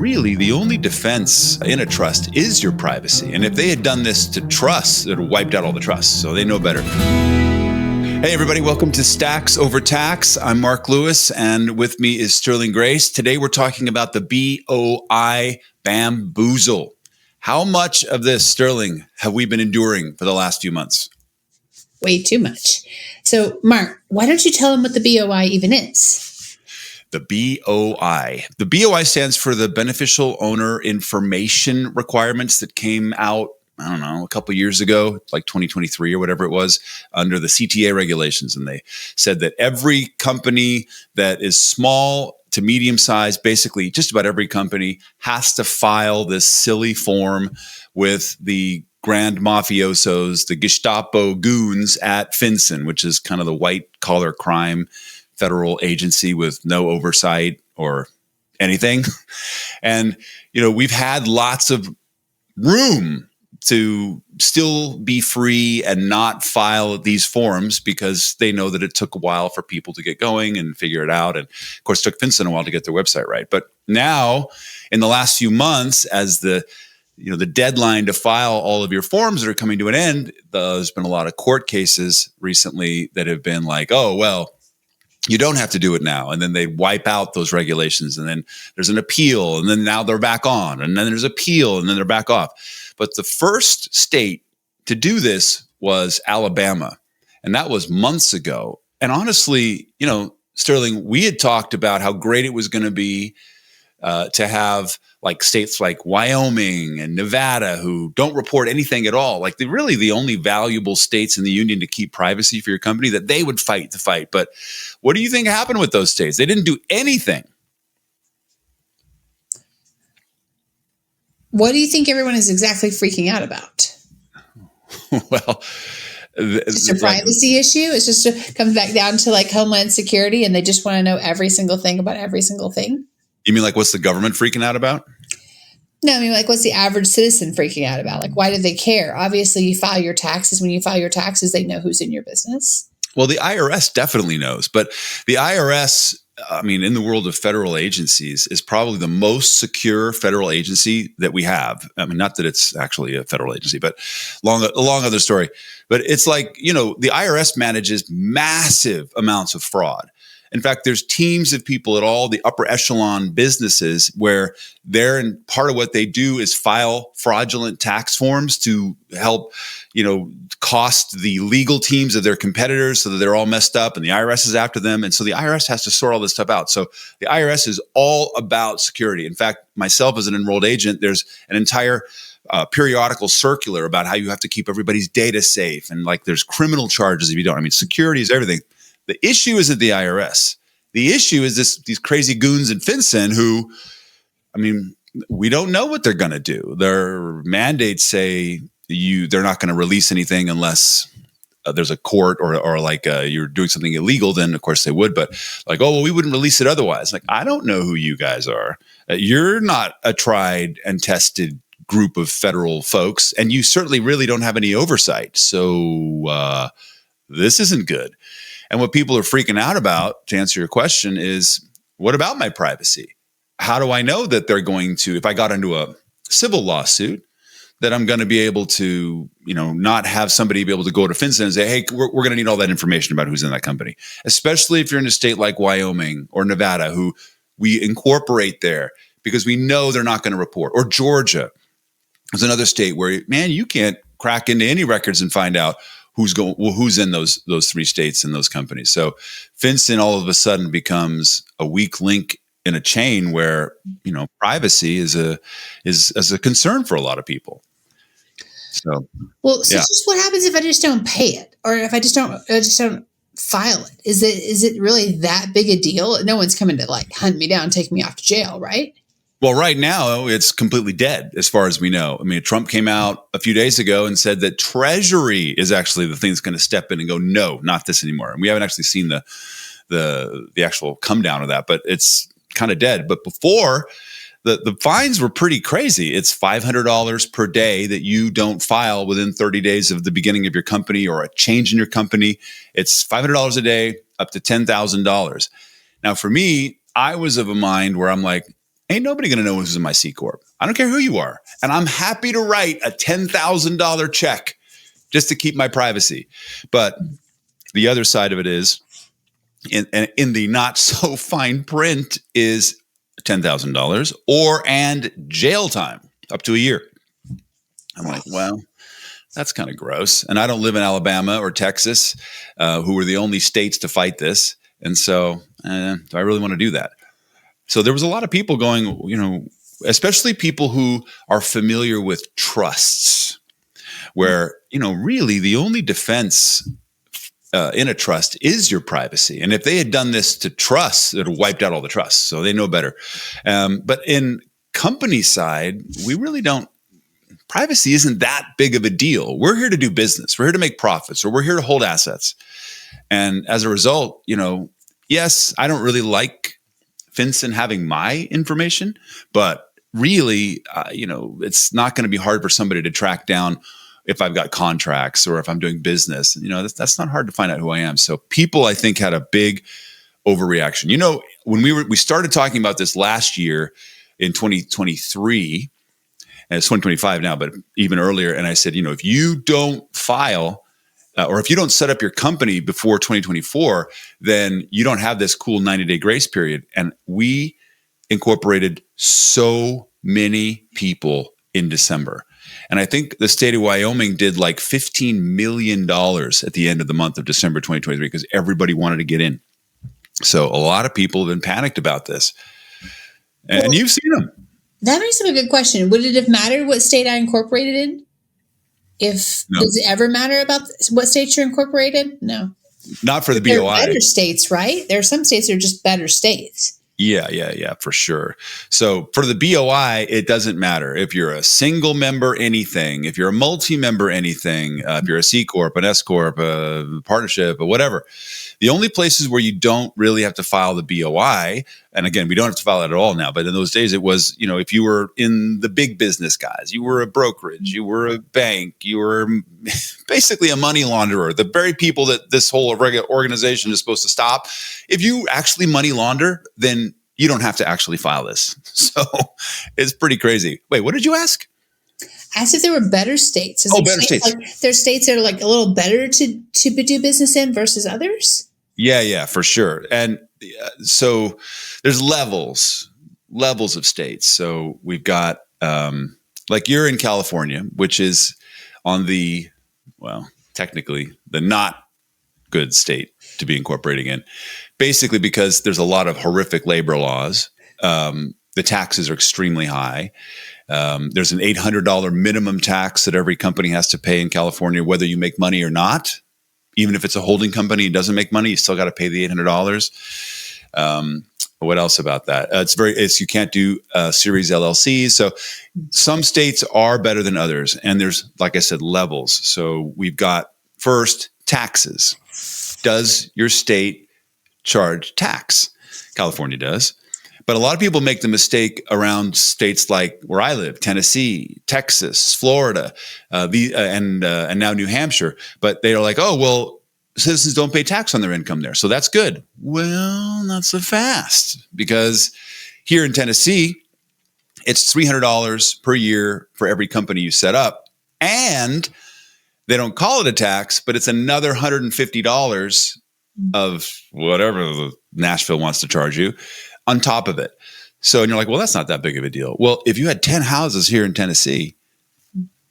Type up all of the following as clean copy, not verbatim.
Really, the only defense in a trust is your privacy. And if they had done this to trusts, it would have wiped out all the trusts. So they know better. Hey, everybody. Welcome to Stacks Over Tax. I'm Mark Lewis, and with me is Sterling Grace. Today, we're talking about the BOI bamboozle. How much of this, Sterling, have we been enduring for the last few months? Way too much. So, Mark, why don't you tell them what the BOI even is? The BOI. The BOI stands for the Beneficial Owner Information Requirements that came out, I don't know, a couple of years ago, like 2023 or whatever it was, under the CTA regulations. And they said that every company that is small to medium sized, basically just about every company, has to file this silly form with the grand mafiosos, the Gestapo goons at FinCEN, which is kind of the white collar crime federal agency with no oversight or anything. And, we've had lots of room to still be free and not file these forms because they know that it took a while for people to get going and figure it out. And of course, it took FinCEN a while to get their website right. But now, in the last few months, as the deadline to file all of your forms that are coming to an end, there's been a lot of court cases recently that have been like, oh, well, you don't have to do it now. And then they wipe out those regulations. And then there's an appeal. And then now they're back on. And then there's appeal. And then they're back off. But the first state to do this was Alabama. And that was months ago. And honestly, Sterling, we had talked about how great it was going to be to have like states like Wyoming and Nevada who don't report anything at all. Like they're really the only valuable states in the union to keep privacy for your company, that they would fight the fight. But what do you think happened with those states? They didn't do anything. What do you think everyone is exactly freaking out about? Well, it's just a privacy issue. It's just comes back down to like Homeland Security, and they just want to know every single thing about every single thing. You mean like what's the government freaking out about? No, I mean like what's the average citizen freaking out about? Like why do they care? Obviously, you file your taxes. When you file your taxes, they know who's in your business. Well, the IRS definitely knows, but the IRS, in the world of federal agencies, is probably the most secure federal agency that we have. Not that it's actually a federal agency, but a long other story. But it's like, the IRS manages massive amounts of fraud. In fact, there's teams of people at all the upper echelon businesses where and part of what they do is file fraudulent tax forms to help, cost the legal teams of their competitors so that they're all messed up and the IRS is after them. And so the IRS has to sort all this stuff out. So the IRS is all about security. In fact, myself as an enrolled agent, there's an entire periodical circular about how you have to keep everybody's data safe. And like there's criminal charges if you don't. Security is everything. The issue isn't the IRS. The issue is these crazy goons in FinCEN who, we don't know what they're going to do. Their mandates say they're not going to release anything unless there's a court or like you're doing something illegal. Then of course they would. But like, oh, well, we wouldn't release it otherwise. Like, I don't know who you guys are. You're not a tried and tested group of federal folks, and you certainly really don't have any oversight. So this isn't good. And what people are freaking out about, to answer your question, is what about my privacy? How do I know that they're going to, if I got into a civil lawsuit, that I'm going to be able to, not have somebody be able to go to FinCEN and say, hey, we're going to need all that information about who's in that company, especially if you're in a state like Wyoming or Nevada, who we incorporate there because we know they're not going to report, or Georgia. There's another state where, man, you can't crack into any records and find out who's in those three states and those companies. So FinCEN all of a sudden becomes a weak link in a chain where, privacy is a concern for a lot of people. So, just what happens if I just don't pay it, or if I just don't file it? Is it really that big a deal? No one's coming to like hunt me down, take me off to jail, right? Well, right now, it's completely dead as far as we know. Trump came out a few days ago and said that Treasury is actually the thing that's going to step in and go, no, not this anymore. And we haven't actually seen the actual come down of that, but it's kind of dead. But before, the fines were pretty crazy. It's $500 per day that you don't file within 30 days of the beginning of your company or a change in your company. It's $500 a day up to $10,000. Now, for me, I was of a mind where I'm like, Ain't nobody going to know who's in my C Corp. I don't care who you are. And I'm happy to write a $10,000 check just to keep my privacy. But the other side of it is, in the not so fine print, is $10,000 and jail time up to a year. I'm like, well, that's kind of gross. And I don't live in Alabama or Texas, who were the only states to fight this. And so do I really want to do that? So there was a lot of people going, especially people who are familiar with trusts, where, really the only defense in a trust is your privacy. And if they had done this to trusts, it would have wiped out all the trusts. So they know better. But in company side, we really don't. Privacy isn't that big of a deal. We're here to do business. We're here to make profits, or we're here to hold assets. And as a result, yes, I don't really like FinCEN having my information, but really, it's not going to be hard for somebody to track down if I've got contracts or if I'm doing business. That's not hard to find out who I am. So people, I think, had a big overreaction. When we started talking about this last year in 2023, and it's 2025 now, but even earlier. And I said, if you don't file or if you don't set up your company before 2024, then you don't have this cool 90-day grace period. And we incorporated so many people in December. And I think the state of Wyoming did like $15 million at the end of the month of December 2023 because everybody wanted to get in. So a lot of people have been panicked about this. And you've seen them. That makes up a good question. Would it have mattered what state I incorporated in? Does it ever matter about what state you're incorporated? No. Not for the BOI. They're better states, right? There are some states that are just better states. Yeah, for sure. So for the BOI, it doesn't matter if you're a single member anything, if you're a multi-member anything, if you're a C Corp, an S Corp, a partnership, or whatever. The only places where you don't really have to file the BOI, and again, we don't have to file it at all now, but in those days it was, if you were in the big business guys, you were a brokerage, you were a bank, you were basically a money launderer, the very people that this whole organization is supposed to stop. If you actually money launder, then you don't have to actually file this. So it's pretty crazy. Wait, what did you ask? I asked if there were better states. Better states. There's states that are like a little better to do business in versus others. Yeah, for sure. And so there's levels of states. So we've got, like you're in California, which is on technically the not good state to be incorporating in, basically because there's a lot of horrific labor laws. The taxes are extremely high. There's an $800 minimum tax that every company has to pay in California, whether you make money or not. Even if it's a holding company, it doesn't make money, you still got to pay the $800. What else about that? You can't do series LLCs. So some states are better than others. And there's, like I said, levels. So we've got first taxes. Does your state charge tax? California does. But a lot of people make the mistake around states like where I live, Tennessee, Texas, Florida, and now New Hampshire. But they are like, oh, well, citizens don't pay tax on their income there. So that's good. Well, not so fast, because here in Tennessee, it's $300 per year for every company you set up. And they don't call it a tax, but it's another $150 of whatever Nashville wants to charge you on top of it. So, and you're like, well, that's not that big of a deal. Well, if you had 10 houses here in Tennessee,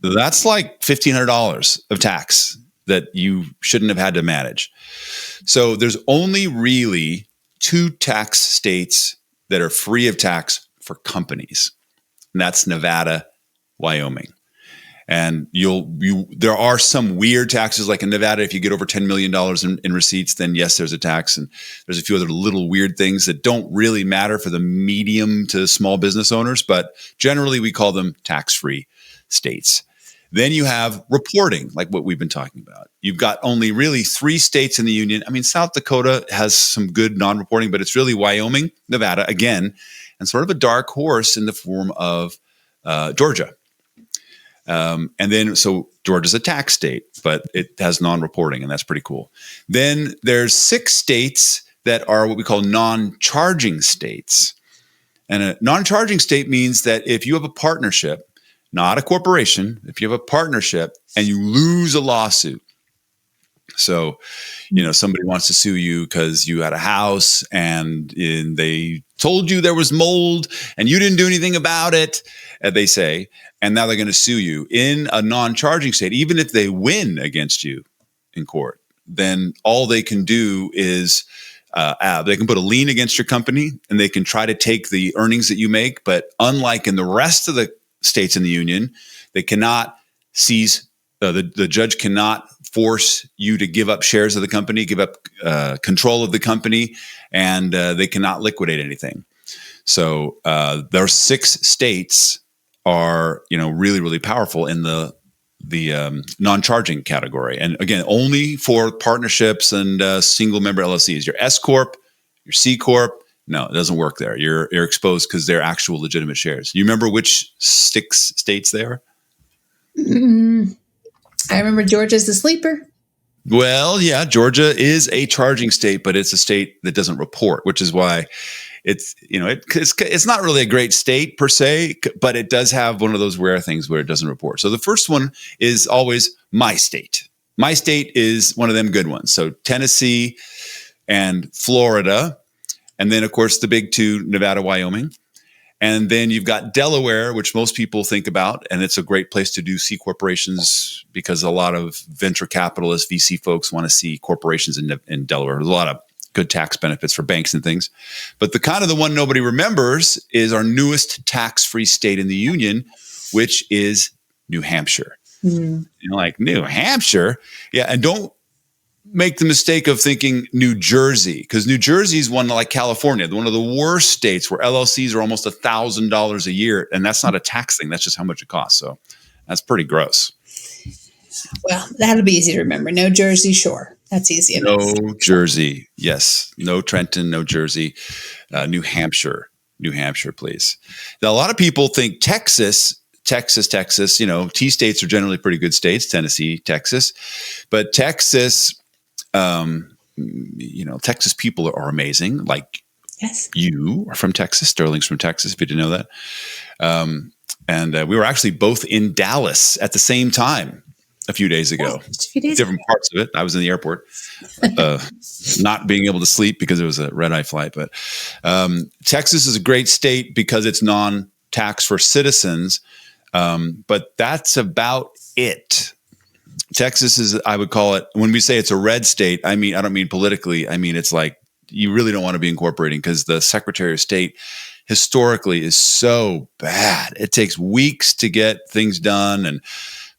that's like $1,500 of tax that you shouldn't have had to manage. So there's only really 2 tax states that are free of tax for companies. And that's Nevada, Wyoming. And there are some weird taxes, like in Nevada, if you get over $10 million in receipts, then yes, there's a tax. And there's a few other little weird things that don't really matter for the medium to small business owners, but generally we call them tax-free states. Then you have reporting, like what we've been talking about. You've got only really 3 states in the union. I mean, South Dakota has some good non-reporting, but it's really Wyoming, Nevada, again, and sort of a dark horse in the form of Georgia. And then, so Georgia's a tax state, but it has non-reporting, and that's pretty cool. Then there's 6 states that are what we call non-charging states. And a non-charging state means that if you have a partnership, not a corporation, if you have a partnership and you lose a lawsuit, so, somebody wants to sue you because you had a house and they told you there was mold and you didn't do anything about it, they say, and now they're going to sue you in a non-charging state. Even if they win against you in court, then all they can do is they can put a lien against your company and they can try to take the earnings that you make. But unlike in the rest of the states in the union, they cannot seize. The judge cannot force you to give up shares of the company, give up control of the company, and they cannot liquidate anything. So there are 6 states are really, really powerful in the non-charging category, and again, only for partnerships and single member LLCs. Your S corp, your C corp, no, it doesn't work there. You're exposed because they're actual legitimate shares. You remember which 6 states they are? I remember Georgia's the sleeper. Well, yeah, Georgia is a charging state, but it's a state that doesn't report, which is why it's not really a great state per se, but it does have one of those rare things where it doesn't report. So the first one is always my state. My state is one of them good ones. So Tennessee and Florida, and then of course the big 2, Nevada, Wyoming. And then you've got Delaware, which most people think about, and it's a great place to do C corporations because a lot of venture capitalists, VC folks want to see corporations in Delaware. There's a lot of good tax benefits for banks and things. But the one nobody remembers is our newest tax-free state in the union, which is New Hampshire. Like New Hampshire? Yeah, and don't make the mistake of thinking New Jersey, because New Jersey is one like California, one of the worst states where LLCs are almost $1,000 a year. And that's not a tax thing. That's just how much it costs. So that's pretty gross. Well, that'll be easy to remember. No Jersey Shore. That's easy enough. No Jersey. Yes. No Trenton, no Jersey. New Hampshire. New Hampshire, please. Now, a lot of people think Texas. T states are generally pretty good states, Tennessee, Texas. But Texas, Texas people are amazing. Like, yes, you are from Texas. Sterling's from Texas, if you didn't know that. And we were actually both in Dallas at the same time a few days ago. Different parts of it. I was in the airport, not being able to sleep because it was a red-eye flight. But Texas is a great state because it's non-tax for citizens. But that's about it. Texas is, I would call it, when we say it's a red state, I don't mean politically. I mean, it's like you really don't want to be incorporating because the Secretary of State historically is so bad. It takes weeks to get things done and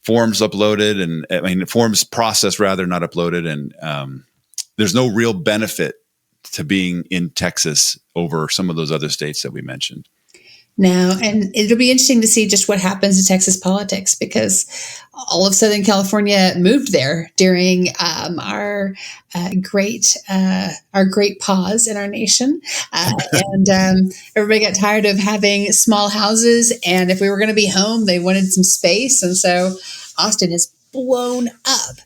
forms uploaded, and forms processed rather, not uploaded. And there's no real benefit to being in Texas over some of those other states that we mentioned. No, and it'll be interesting to see just what happens to Texas politics, because all of Southern California moved there during our great pause in our nation, and everybody got tired of having small houses. And if we were going to be home, they wanted some space, and so Austin has blown up.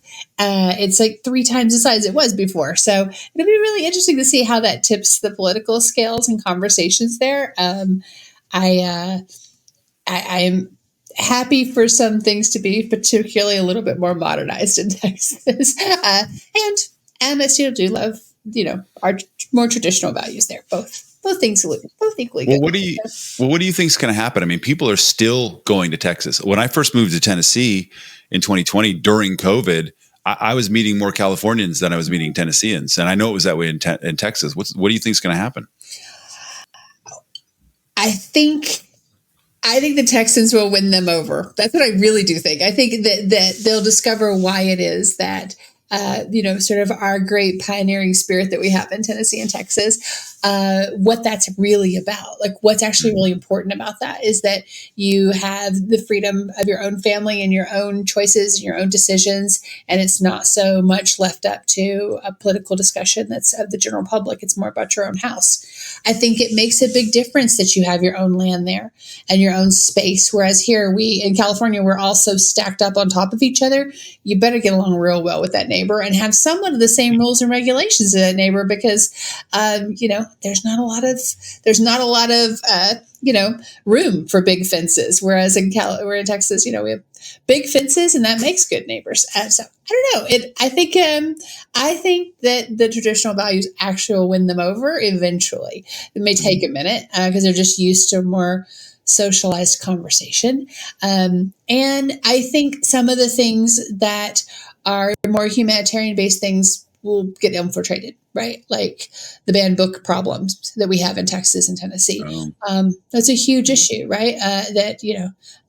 It's like 3 times the size it was before. So it'll be really interesting to see how that tips the political scales and conversations there. I am happy for some things to be particularly a little bit more modernized in Texas, and I still do love our more traditional values there. Both things both equally good. What do you think is going to happen? I mean, people are still going to Texas. When I first moved to Tennessee in 2020 during COVID, I was meeting more Californians than I was meeting Tennesseans, and I know it was that way in Texas. What do you think is going to happen? I think the Texans will win them over. That's what I really do think. I think that they'll discover why it is that, sort of our great pioneering spirit that we have in Tennessee and Texas, what that's really about. Like, what's actually really important about that is that you have the freedom of your own family and your own choices and your own decisions. And it's not so much left up to a political discussion that's of the general public. It's more about your own house. I think it makes a big difference that you have your own land there and your own space. Whereas here, in California, we're all so stacked up on top of each other. You better get along real well with that neighbor and have somewhat of the same rules and regulations as that neighbor, because, there's not a lot of room for big fences. Whereas we're in Texas, we have big fences, and that makes good neighbors. So I don't know. I think that the traditional values actually will win them over eventually. It may take a minute because they're just used to more socialized conversation. And I think some of the things that are more humanitarian based things will get infiltrated, right? Like the banned book problems that we have in Texas and Tennessee. That's a huge issue, right? That,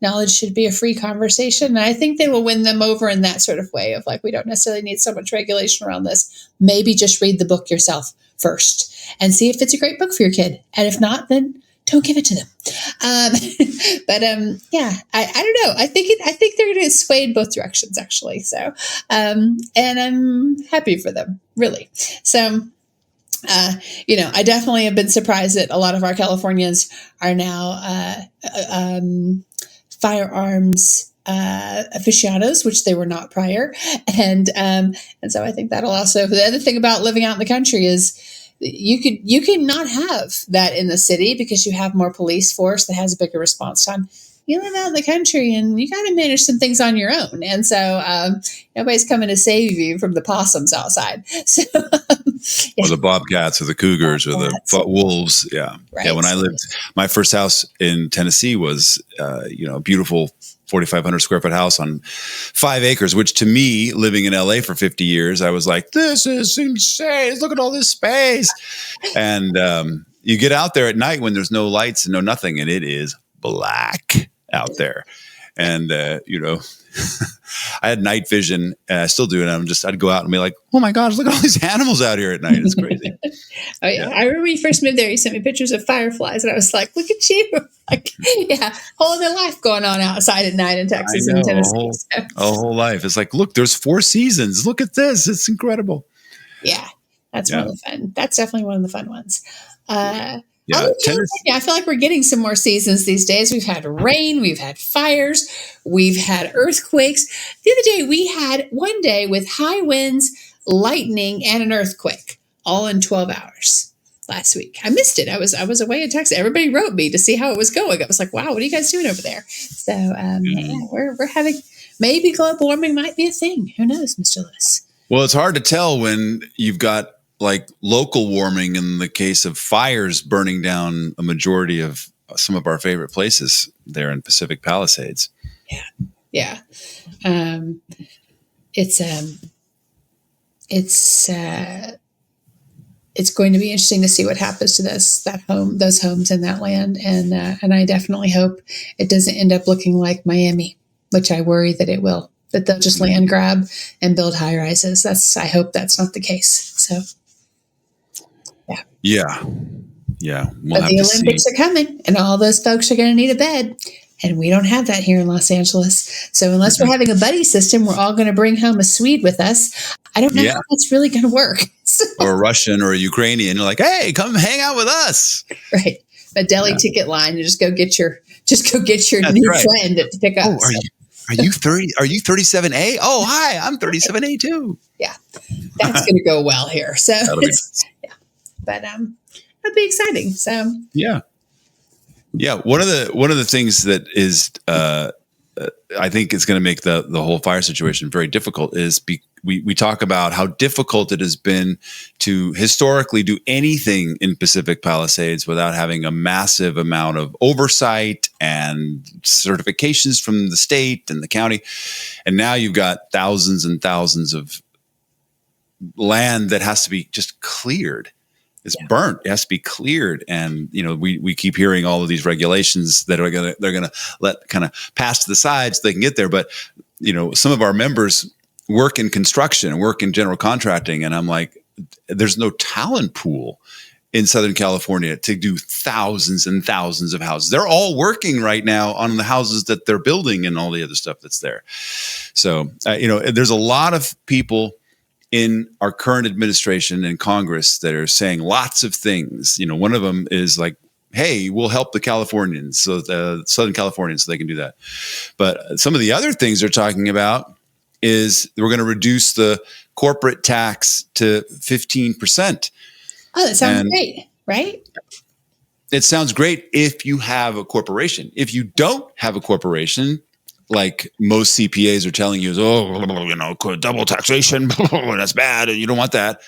knowledge should be a free conversation. And I think they will win them over in that sort of way of like, we don't necessarily need so much regulation around this. Maybe just read the book yourself first and see if it's a great book for your kid. And if not, then don't give it to them. I don't know. I think they're going to get swayed both directions, actually. So, and I'm happy for them, really. So, I definitely have been surprised that a lot of our Californians are now firearms aficionados, which they were not prior, and so I think that'll also. The other thing about living out in the country is you can not have that in the city because you have more police force that has a bigger response time. You live out in the country and you got to manage some things on your own. And so nobody's coming to save you from the possums outside. So, or the bobcats or the cougars or the wolves. Yeah. Right. Yeah. When I lived, my first house in Tennessee was, a beautiful 4,500 square foot house on 5 acres, which to me, living in LA for 50 years, I was like, this is insane. Look at all this space. And you get out there at night when there's no lights and no nothing, and it is black out there. And, I had night vision, and I still do. And I'd go out and be like, oh my gosh, look at all these animals out here at night. It's crazy. Oh yeah. I remember when you first moved there, you sent me pictures of fireflies, and I was like, look at you. Like, whole other life going on outside at night in Texas and Tennessee. A whole life. It's like, look, there's 4 seasons. Look at this. It's incredible. Yeah. That's one of the fun. That's definitely one of the fun ones. Yeah, I feel like we're getting some more seasons these days. We've had rain, we've had fires, we've had earthquakes. The other day, we had one day with high winds, lightning, and an earthquake, all in 12 hours last week. I missed it. I was away in Texas. Everybody wrote me to see how it was going. I was like, wow, what are you guys doing over there? So we're having, maybe global warming might be a thing. Who knows, Mr. Lewis? Well, it's hard to tell when you've got like local warming in the case of fires burning down a majority of some of our favorite places there in Pacific Palisades. Yeah. It's going to be interesting to see what happens to those homes in that land. And I definitely hope it doesn't end up looking like Miami, which I worry that it will, that they'll just land grab and build high rises. I hope that's not the case. So. Yeah. But the Olympics are coming, and all those folks are going to need a bed, and we don't have that here in Los Angeles. So unless we're having a buddy system, we're all going to bring home a Swede with us. I don't know how that's really going to work. Or a Russian or a Ukrainian. You're like, hey, come hang out with us. Right. A deli ticket line, and just go get your new friend to pick up. Oh, are you 30? Are you 37A? Oh, hi, I'm 37A too. Yeah, that's going to go well here. So but it'll be exciting. So yeah. One of the things that is I think is going to make the whole fire situation very difficult is we talk about how difficult it has been to historically do anything in Pacific Palisades without having a massive amount of oversight and certifications from the state and the county. And now you've got thousands and thousands of land that has to be just cleared. It's burnt. It has to be cleared. And, we keep hearing all of these regulations that they're going to let kind of pass to the side so they can get there. But, some of our members work in construction and work in general contracting. And I'm like, there's no talent pool in Southern California to do thousands and thousands of houses. They're all working right now on the houses that they're building and all the other stuff that's there. So, there's a lot of people in our current administration and Congress that are saying lots of things. One of them is like, hey, we'll help the Californians, so the Southern Californians, so they can do that. But some of the other things they're talking about is we're going to reduce the corporate tax to 15%. Oh, that sounds great. right? It sounds great if you have a corporation. If you don't have a corporation, like most CPAs are telling you, double taxation, that's bad, and you don't want that.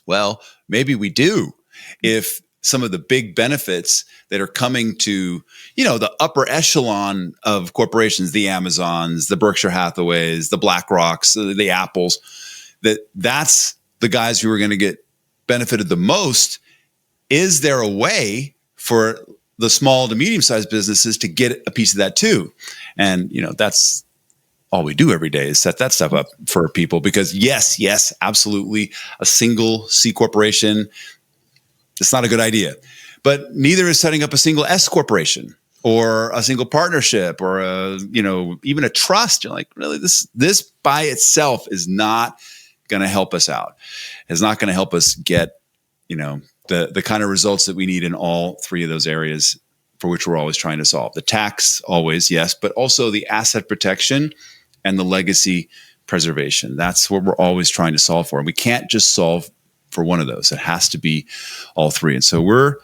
Well, maybe we do. If some of the big benefits that are coming to, the upper echelon of corporations, the Amazons, the Berkshire Hathaways, the BlackRocks, the Apples, that's the guys who are going to get benefited the most. Is there a way for the small to medium-sized businesses to get a piece of that too? And, that's all we do every day is set that stuff up for people, because yes, absolutely. A single C corporation, it's not a good idea, but neither is setting up a single S corporation or a single partnership or even a trust. You're like, really, this by itself is not going to help us out. It's not going to help us get, the kind of results that we need in all three of those areas for which we're always trying to solve. The tax, always, yes, but also the asset protection and the legacy preservation. That's what we're always trying to solve for. And we can't just solve for one of those. It has to be all three. And so we're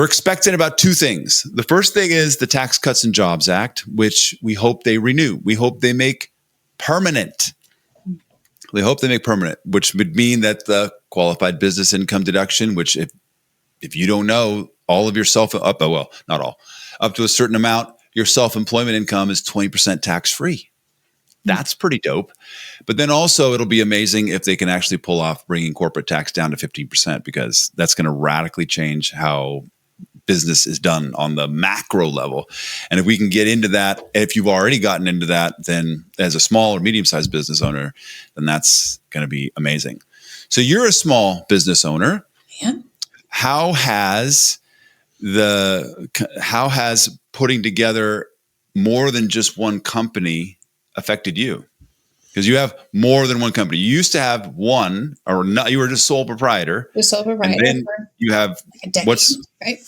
expecting about two things. The first thing is the Tax Cuts and Jobs Act, which we hope they renew. We hope they make permanent. Which would mean that the qualified business income deduction, which if you don't know, all of your not all, up to a certain amount, your self-employment income is 20% tax-free. That's pretty dope. But then also it'll be amazing if they can actually pull off bringing corporate tax down to 15%, because that's going to radically change how business is done on the macro level. And if we can get into that, if you've already gotten into that, then as a small or medium-sized business owner, then that's going to be amazing. So you're a small business owner. Yeah. How has putting together more than just one company affected you? Because you have more than one company. You used to have one, or not, you were just sole proprietor. The sole proprietor. And then you have like a decade, right?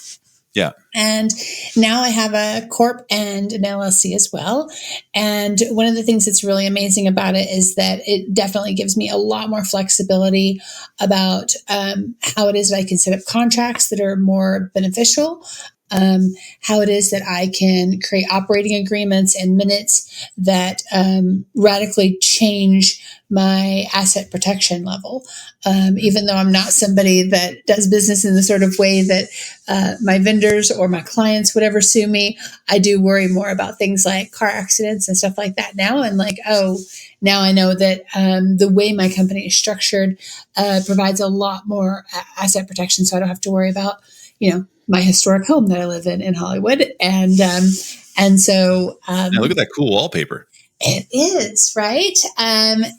Yeah. And now I have a corp and an LLC as well. And one of the things that's really amazing about it is that it definitely gives me a lot more flexibility about how it is that I can set up contracts that are more beneficial. How it is that I can create operating agreements and minutes that radically change my asset protection level. Even though I'm not somebody that does business in the sort of way that my vendors or my clients would ever sue me, I do worry more about things like car accidents and stuff like that now. And now I know that the way my company is structured provides a lot more asset protection, so I don't have to worry about, my historic home that I live in Hollywood. And so look at that cool wallpaper. It is, right?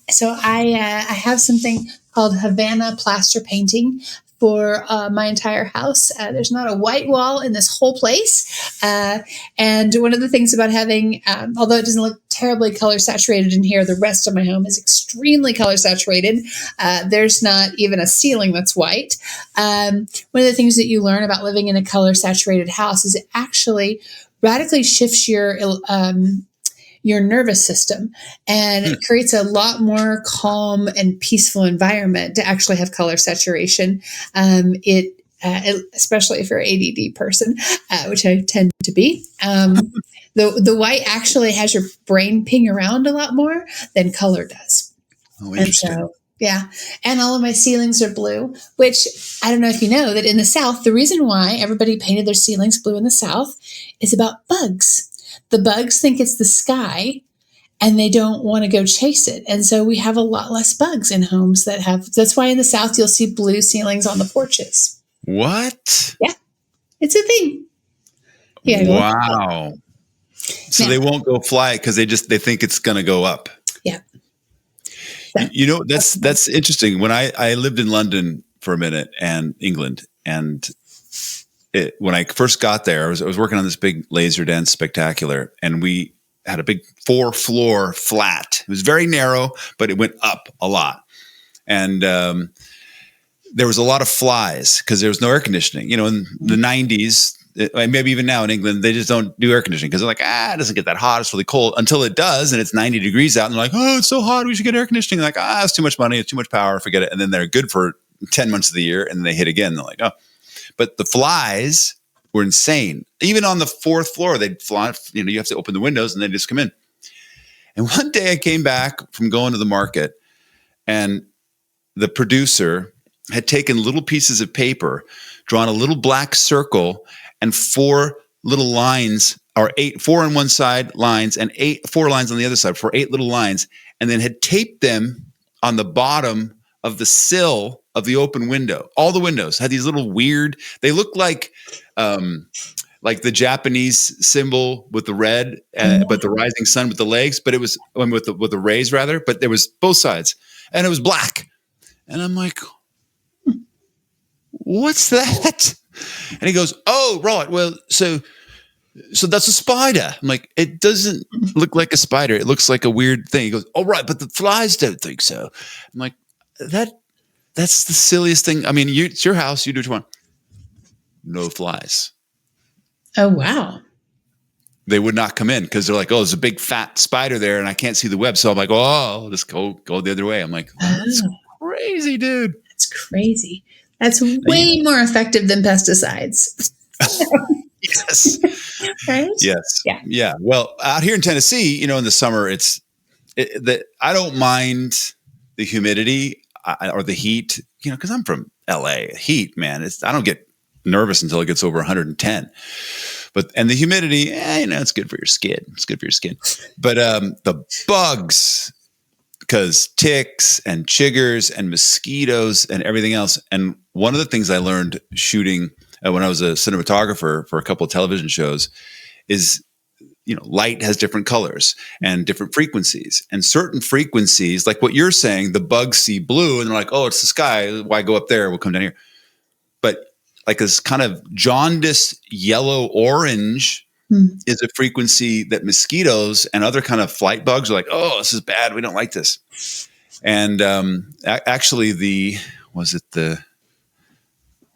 So I have something called Havana plaster painting for my entire house. There's not a white wall in this whole place. And one of the things about having, although it doesn't look terribly color saturated in here, the rest of my home is extremely color saturated. There's not even a ceiling that's white. One of the things that you learn about living in a color saturated house is it actually radically shifts your nervous system, and it creates a lot more calm and peaceful environment to actually have color saturation. Especially if you're an ADD person, which I tend to be. The white actually has your brain ping around a lot more than color does. Oh, interesting. And so, yeah. And all of my ceilings are blue, which I don't know if you know that in the South, the reason why everybody painted their ceilings blue in the South is about bugs. The bugs think it's the sky and they don't want to go chase it. And so we have a lot less bugs in homes that's why in the South, you'll see blue ceilings on the porches. What? Yeah. It's a thing. Yeah. Wow. So they won't go fly it because they think it's going to go up. Yeah. That's interesting. When I lived in London for a minute and England, and when I first got there, I was working on this big laser dense spectacular, and we had a big 4-floor flat. It was very narrow, but it went up a lot. And there was a lot of flies because there was no air conditioning. In the 90s, maybe even now in England, they just don't do air conditioning because they're like, it doesn't get that hot. It's really cold until it does. And it's 90 degrees out. And they're like, oh, it's so hot. We should get air conditioning. Like, it's too much money. It's too much power. Forget it. And then they're good for 10 months of the year, and they hit again. They're like, oh, but the flies were insane. Even on the 4th floor, they'd fly, you have to open the windows and they just come in. And one day I came back from going to the market, and the producer had taken little pieces of paper, drawn a little black circle and 4 little lines, or 4 on one side lines and 4 lines on the other side, for 8 little lines, and then had taped them on the bottom of the sill of the open window. All the windows had these little weird, they looked like the Japanese symbol with the red, but the rising sun with the legs, but it was with the rays rather, but there was both sides, and it was black. And I'm like, what's that? And he goes, oh, right. Well, so that's a spider. I'm like, it doesn't look like a spider. It looks like a weird thing. He goes, oh, right. But the flies don't think so. I'm like, that's the silliest thing. I mean, it's your house. You do what you want. No flies. Oh, wow. They would not come in because they're like, oh, there's a big fat spider there and I can't see the web. So I'm like, oh, let's go the other way. I'm like, that's crazy, dude. That's crazy. That's way more effective than pesticides. Yes. Right? Yes. Yeah. Well, out here in Tennessee, in the summer, I don't mind the humidity or the heat, because I'm from LA. Heat, man. I don't get nervous until it gets over 110. And the humidity, it's good for your skin. It's good for your skin. But the bugs, because ticks and chiggers and mosquitoes and everything else. And one of the things I learned shooting when I was a cinematographer for a couple of television shows is, light has different colors and different frequencies, and certain frequencies, like what you're saying, the bugs see blue and they're like, oh, it's the sky. Why go up there? We'll come down here. But like this kind of jaundiced yellow orange is a frequency that mosquitoes and other kind of flight bugs are like, oh, this is bad. We don't like this. And actually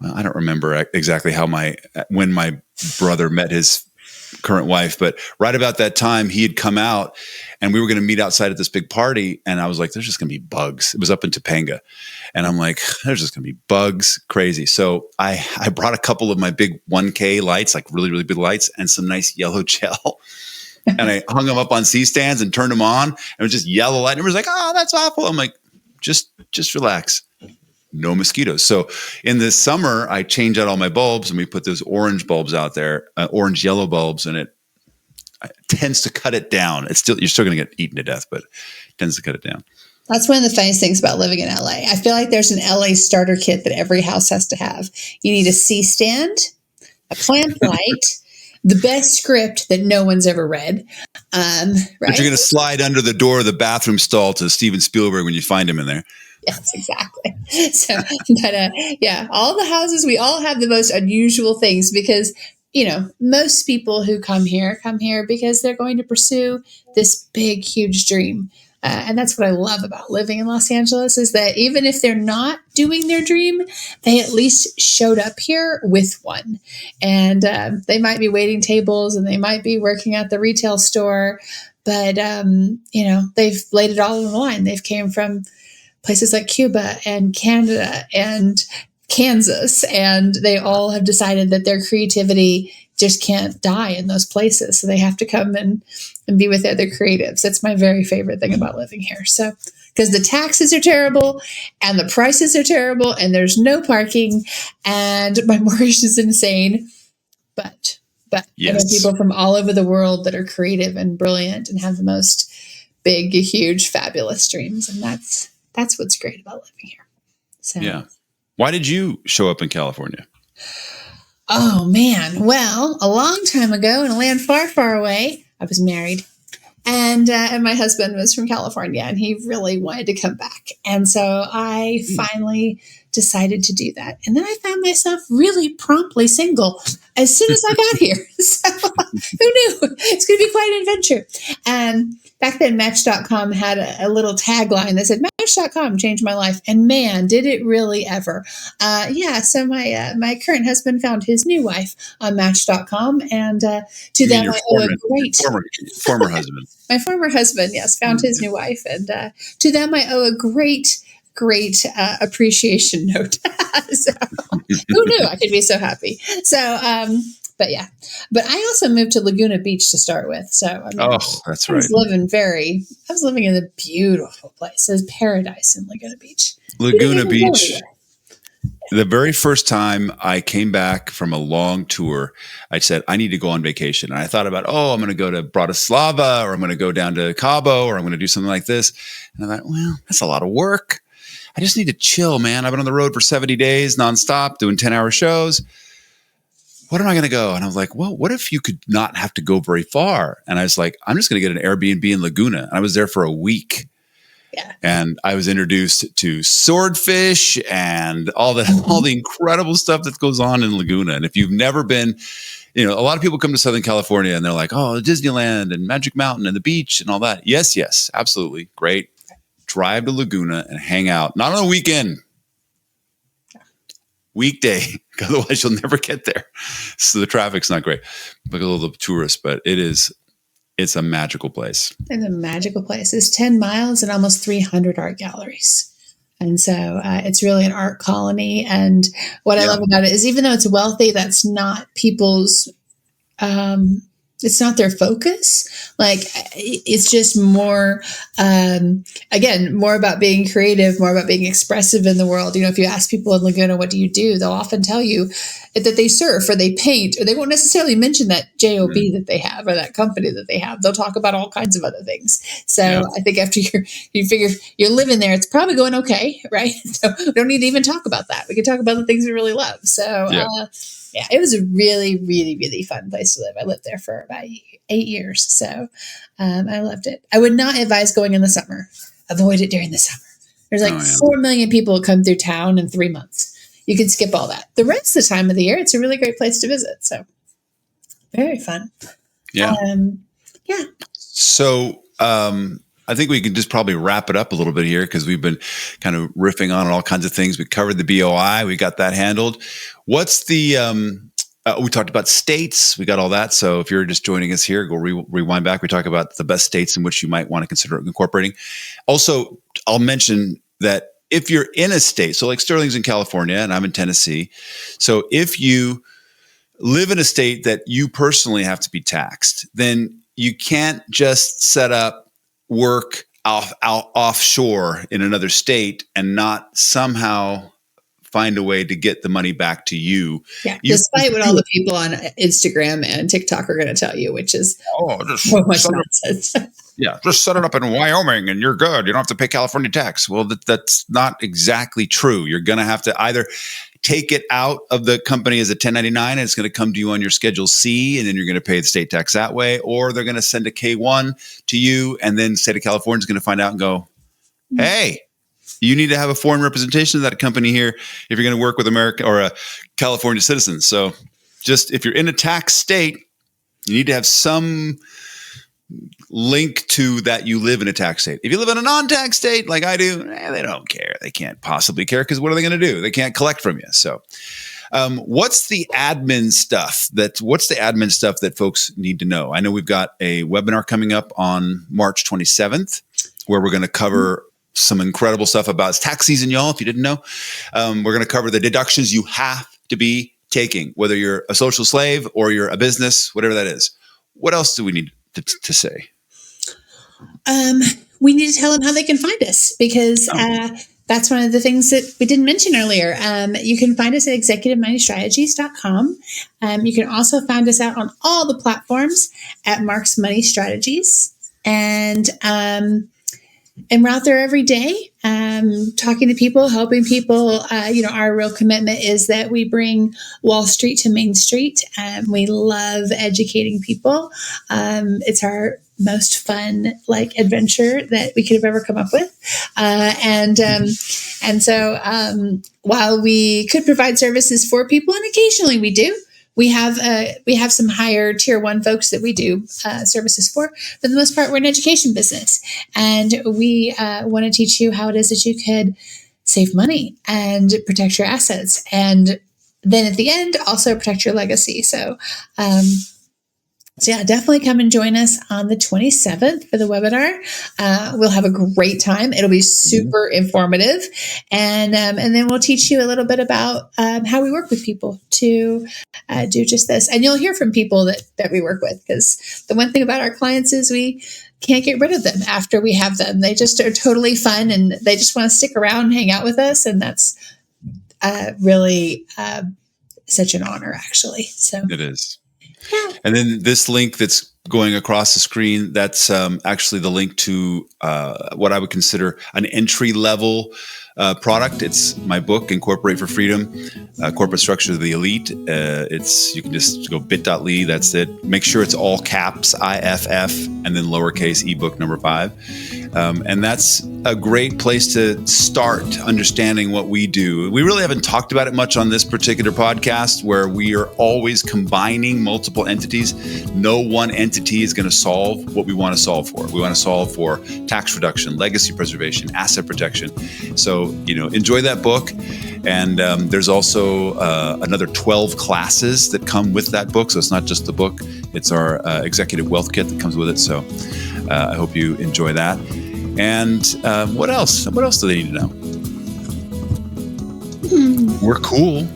I don't remember exactly when my brother met his current wife, but right about that time he had come out and we were going to meet outside at this big party. And I was like, there's just going to be bugs. It was up in Topanga. And I'm like, there's just going to be bugs. Crazy. So I brought a couple of my big 1K lights, like really, really big lights, and some nice yellow gel. And I hung them up on C-stands and turned them on, and it was just yellow light. And everyone's like, oh, that's awful. I'm like, just relax. No mosquitoes. So in the summer, I change out all my bulbs and we put those orange bulbs out there, orange yellow bulbs, and it tends to cut it down. You're still going to get eaten to death, but it tends to cut it down. That's one of the funniest things about living in LA. I feel like there's an LA starter kit that every house has to have. You need a C-stand, a clamp light, the best script that no one's ever read. Right? But you're going to slide under the door of the bathroom stall to Steven Spielberg when you find him in there. Yes, exactly. So, but all the houses, we all have the most unusual things because, most people who come here because they're going to pursue this big, huge dream. And that's what I love about living in Los Angeles is that even if they're not doing their dream, they at least showed up here with one. And they might be waiting tables and they might be working at the retail store, but, they've laid it all on the line. They've came from places like Cuba and Canada and Kansas, and they all have decided that their creativity just can't die in those places. So they have to come and be with other creatives. That's my very favorite thing about living here. So, because the taxes are terrible and the prices are terrible and there's no parking and my mortgage is insane. But yes. I know people from all over the world that are creative and brilliant and have the most big, huge, fabulous dreams. And that's what's great about living here. So, yeah. Why did you show up in California? Oh, man. Well, a long time ago in a land far, far away, I was married. And my husband was from California, and he really wanted to come back. And so I finally decided to do that. And then I found myself really promptly single as soon as I got here. So who knew? It's going to be quite an adventure. And back then, Match.com had a little tagline that said, Match.com changed my life. And man, did it really ever. So my current husband found his new wife on Match.com. And to them, I owe a great... Former husband. My former husband, yes, found his new wife. And to them, I owe a great great appreciation note. So who knew I could be so happy? So, but yeah, but I also moved to Laguna Beach to start with. So I mean, Oh, that's right. I was living in a beautiful place. It was paradise in Laguna Beach. Laguna Beach. The very first time I came back from a long tour, I said, I need to go on vacation. And I thought about, I'm going to go to Bratislava, or I'm going to go down to Cabo, or I'm going to do something like this. And I thought, well, that's a lot of work. I just need to chill, man. I've been on the road for 70 days nonstop doing 10-hour shows. What am I going to go? And I was like, well, what if you could not have to go very far? And I was like, I'm just going to get an Airbnb in Laguna. And I was there for a week. Yeah. And I was introduced to swordfish and all the incredible stuff that goes on in Laguna. And if you've never been, a lot of people come to Southern California and they're like, oh, Disneyland and Magic Mountain and the beach and all that. Yes, absolutely. Great. Drive to Laguna and hang out. Not on a weekend. Weekday. Otherwise, you'll never get there. So the traffic's not great. Like a little tourist, but it's a magical place. It's a magical place. It's 10 miles and almost 300 art galleries. And so it's really an art colony. And what I love about it is even though it's wealthy, that's not people's, it's not their focus. Like it's just more, again, more about being creative, more about being expressive in the world. If you ask people in Laguna, what do you do? They'll often tell you that they surf or they paint, or they won't necessarily mention that job that they have or that company that they have. They'll talk about all kinds of other things. So I think after you figure you're living there, it's probably going okay, right? So we don't need to even talk about that. We can talk about the things we really love. So it was a really, really, really fun place to live. I lived there for about 8 years. So I loved it. I would not advise going in the summer. Avoid it during the summer. There's 4 million people who come through town in 3 months. You can skip all that. The rest of the time of the year, it's a really great place to visit. So very fun. Yeah. So I think we can just probably wrap it up a little bit here because we've been kind of riffing on all kinds of things. We covered the BOI. We got that handled. What's the we talked about states. We got all that. So if you're just joining us here, go rewind back. We talk about the best states in which you might want to consider incorporating. Also, I'll mention that if you're in a state, so like Sterling's in California and I'm in Tennessee. So if you live in a state that you personally have to be taxed, then you can't just set up work offshore in another state and not somehow find a way to get the money back to you. Yeah, despite what all the people on Instagram and TikTok are going to tell you, which is so much nonsense. Just set it up in Wyoming and you're good. You don't have to pay California tax. Well, that's not exactly true. You're going to have to either take it out of the company as a 1099 and it's going to come to you on your Schedule C and then you're going to pay the state tax that way, or they're going to send a K-1 to you and then state of California is going to find out and go, hey, you need to have a foreign representation of that company here if you're going to work with America or a California citizen. So just if you're in a tax state, you need to have some link to that you live in a tax state. If you live in a non-tax state like I do, they don't care. They can't possibly care because what are they going to do? They can't collect from you. So what's the admin stuff that folks need to know? I know we've got a webinar coming up on March 27th where we're going to cover some incredible stuff about tax season, y'all. If you didn't know, we're going to cover the deductions you have to be taking, whether you're a social slave or you're a business, whatever that is. What else do we need to say? We need to tell them how they can find us because that's one of the things that we didn't mention earlier. You can find us at executivemoneystrategies.com. You can also find us out on all the platforms at Mark's Money Strategies. And we're out there every day, talking to people, helping people. Our real commitment is that we bring Wall Street to Main Street. We love educating people. It's our most fun adventure that we could have ever come up with. And so while we could provide services for people, and occasionally we do, we have some higher tier 1 folks that we do services for. For the most part, we're an education business, and we want to teach you how it is that you could save money and protect your assets, and then at the end, also protect your legacy. So So yeah, definitely come and join us on the 27th for the webinar. We'll have a great time. It'll be super informative, and then we'll teach you a little bit about how we work with people to do just this. And you'll hear from people that we work with, because the one thing about our clients is we can't get rid of them after we have them. They just are totally fun, and they just want to stick around and hang out with us, and that's really such an honor, actually. So it is. Yeah. And then this link that's going across the screen, that's actually the link to what I would consider an entry-level product. It's my book, Incorporate for Freedom, Corporate Structure of the Elite. You can just go bit.ly, that's it. Make sure it's all caps, IFF, and then lowercase ebook number 5. And that's a great place to start understanding what we do. We really haven't talked about it much on this particular podcast, where we are always combining multiple entities. No one entity is going to solve what we want to solve for. We want to solve for tax reduction, legacy preservation, asset protection. So, enjoy that book. And there's also another 12 classes that come with that book. So it's not just the book, it's our executive wealth kit that comes with it. So I hope you enjoy that. And what else? What else do they need to know? We're cool.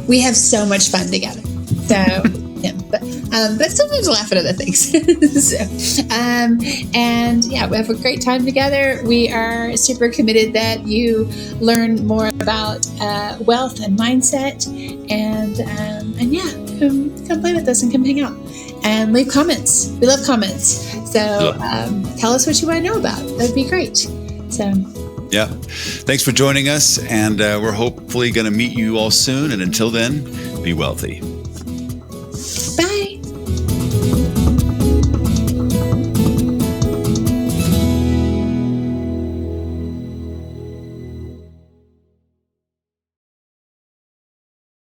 We have so much fun together. So, yeah, but sometimes laugh at other things. And yeah, we have a great time together. We are super committed that you learn more about wealth and mindset, and yeah, come play with us and come hang out and leave comments. We love comments. So tell us what you want to know about. That'd be great. So. Yeah. Thanks for joining us. And we're hopefully going to meet you all soon. And until then, be wealthy. Bye.